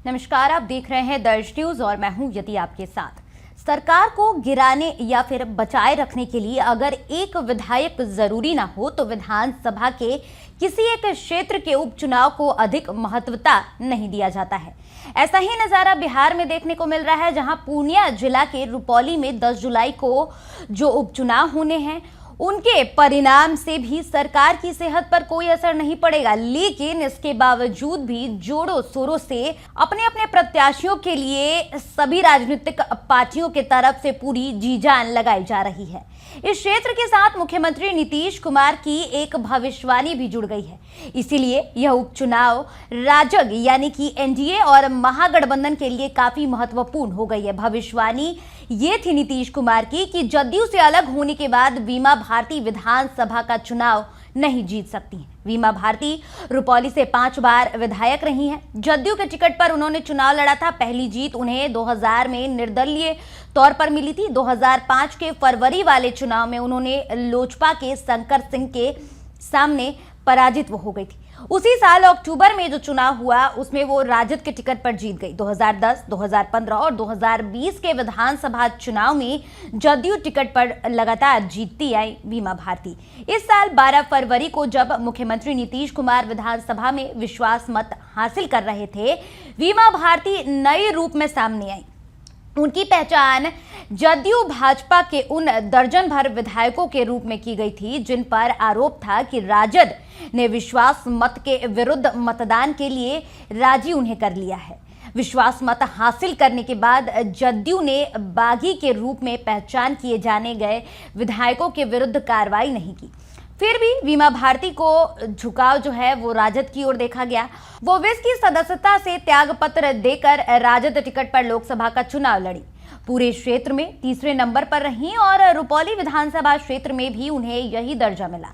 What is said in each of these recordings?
नमस्कार, आप देख रहे हैं दर्श न्यूज और मैं हूं यति आपके साथ। सरकार को गिराने या फिर बचाए रखने के लिए अगर एक विधायक जरूरी ना हो तो विधानसभा के किसी एक क्षेत्र के उपचुनाव को अधिक महत्वता नहीं दिया जाता है। ऐसा ही नजारा बिहार में देखने को मिल रहा है, जहां पूर्णिया जिला के रुपौली में 10 जुलाई को जो उपचुनाव होने हैं उनके परिणाम से भी सरकार की सेहत पर कोई असर नहीं पड़ेगा, लेकिन इसके बावजूद भी जोरों शोरों से अपने अपने प्रत्याशियों के लिए सभी राजनीतिक पार्टियों के तरफ से पूरी जी जान लगाई जा रही है। इस क्षेत्र के साथ मुख्यमंत्री नीतीश कुमार की एक भविष्यवाणी भी जुड़ गई है, इसीलिए यह उपचुनाव राजग यानी कि एनडीए और महागठबंधन के लिए काफी महत्वपूर्ण हो गई है। भविष्यवाणी ये थी नीतीश कुमार की कि जदयू से अलग होने के बाद वीमा भारती विधानसभा का चुनाव नहीं जीत सकती हैं। वीमा भारती रुपौली से 5 बार विधायक रही हैं। जदयू के टिकट पर उन्होंने चुनाव लड़ा था। पहली जीत उन्हें 2000 में निर्दलीय तौर पर मिली थी। 2005 के फरवरी वाले चुनाव में उन्होंने लोजपा के शंकर सिंह के सामने पराजित हो गई थी। उसी साल अक्टूबर में जो चुनाव हुआ उसमें वो राजद के टिकट पर जीत गई। 2010, 2015 और 2020 के विधानसभा चुनाव में जदयू टिकट पर लगातार जीतती आई वीमा भारती। इस साल 12 फरवरी को जब मुख्यमंत्री नीतीश कुमार विधानसभा में विश्वास मत हासिल कर रहे थे, वीमा भारती नए रूप में सामने आई। उनकी पहचान जदयू भाजपा के उन दर्जन भर विधायकों के रूप में की गई थी जिन पर आरोप था कि राजद ने विश्वास मत के विरुद्ध मतदान के लिए राजी उन्हें कर लिया है। विश्वास मत हासिल करने के बाद जदयू ने बागी के रूप में पहचान किए जाने गए विधायकों के विरुद्ध कार्रवाई नहीं की। फिर भी वीमा भारती को झुकाव जो है वो राजद की ओर देखा गया। वो विस की सदस्यता से त्यागपत्र देकर राजद टिकट पर लोकसभा का चुनाव लड़ी। पूरे क्षेत्र में तीसरे नंबर पर रहीं और रुपौली विधानसभा क्षेत्र में भी उन्हें यही दर्जा मिला।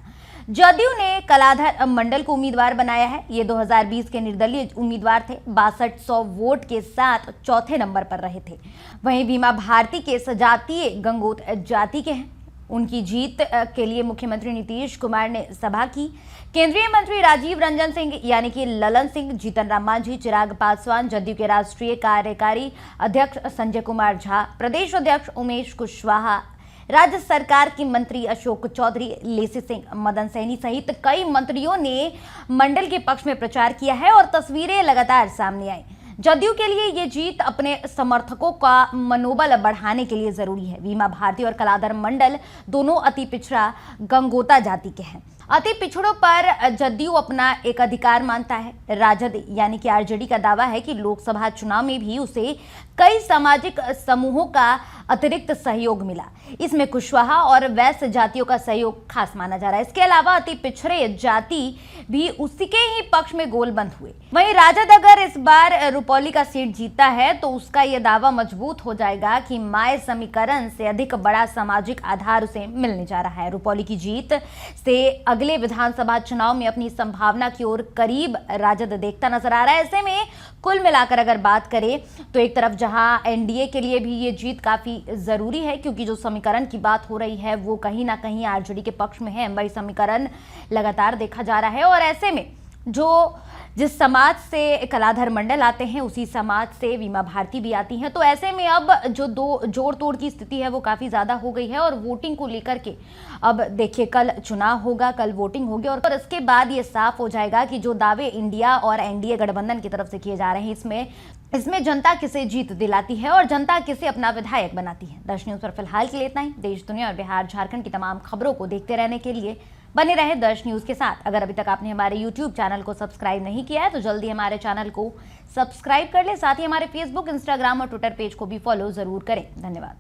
जदयू ने कलाधर मंडल को उम्मीदवार बनाया है। ये 2020 के निर्दलीय उम्मीदवार थे। 6200 वोट के साथ चौथे नंबर पर रहे थे। वहीं वीमा भारती के सजातीय गंगोत जाति के हैं। उनकी जीत के लिए मुख्यमंत्री नीतीश कुमार ने सभा की। केंद्रीय मंत्री राजीव रंजन सिंह यानी कि ललन सिंह, जीतन राम मांझी, चिराग पासवान, जदयू के राष्ट्रीय कार्यकारी अध्यक्ष संजय कुमार झा, प्रदेश अध्यक्ष उमेश कुशवाहा, राज्य सरकार की मंत्री अशोक चौधरी, लेसी सिंह, मदन सैनी सहित कई मंत्रियों ने मंडल के पक्ष में प्रचार किया है और तस्वीरें लगातार सामने आई। जदयू के लिए ये जीत अपने समर्थकों का मनोबल बढ़ाने के लिए जरूरी है। वीमा भारती और कलाधर मंडल दोनों अति पिछड़ा गंगोता जाति के हैं। अति पिछड़ों पर जदयू अपना एक अधिकार मानता है। राजद यानी कि आरजेडी का दावा है कि लोकसभा चुनाव में भी उसे कई सामाजिक समूहों का अतिरिक्त सहयोग मिला। इसमें कुशवाहा और वैश्य जातियों का सहयोग खास माना जा रहा है। इसके अलावा अति पिछड़े जाति भी उसी के ही पक्ष में गोलबंद हुए। वहीं राजद अगर इस बार रुपौली का सीट जीतता है तो उसका यह दावा मजबूत हो जाएगा कि माय समीकरण से अधिक बड़ा सामाजिक आधार उसे मिलने जा रहा है। रुपौली की जीत से अगले विधानसभा चुनाव में अपनी संभावना की ओर करीब राजद देखता नजर आ रहा है। ऐसे में कुल मिलाकर अगर बात करें तो एक तरफ जहां एनडीए के लिए भी ये जीत काफी जरूरी है, क्योंकि जो समीकरण की बात हो रही है वो कहीं ना कहीं आरजेडी के पक्ष में है। वही समीकरण लगातार देखा जा रहा है और ऐसे में जिस समाज से कलाधर मंडल आते हैं उसी समाज से वीमा भारती भी आती हैं। तो ऐसे में अब जो जोड़ तोड़ की स्थिति है वो काफ़ी ज़्यादा हो गई है और वोटिंग को लेकर के अब देखिए कल चुनाव होगा, कल वोटिंग होगी और इसके बाद ये साफ हो जाएगा कि जो दावे इंडिया और एनडीए गठबंधन की तरफ से किए जा रहे हैं इसमें जनता किसे जीत दिलाती है और जनता किसे अपना विधायक बनाती है। दर्श न्यूज पर फिलहाल के लिए इतना ही। देश, दुनिया और बिहार झारखंड की तमाम खबरों को देखते रहने के लिए बने रहे दर्श न्यूज के साथ। अगर अभी तक आपने हमारे YouTube चैनल को सब्सक्राइब नहीं किया है तो जल्दी हमारे चैनल को सब्सक्राइब कर ले। साथ ही हमारे फेसबुक, इंस्टाग्राम और ट्विटर पेज को भी फॉलो जरूर करें। धन्यवाद।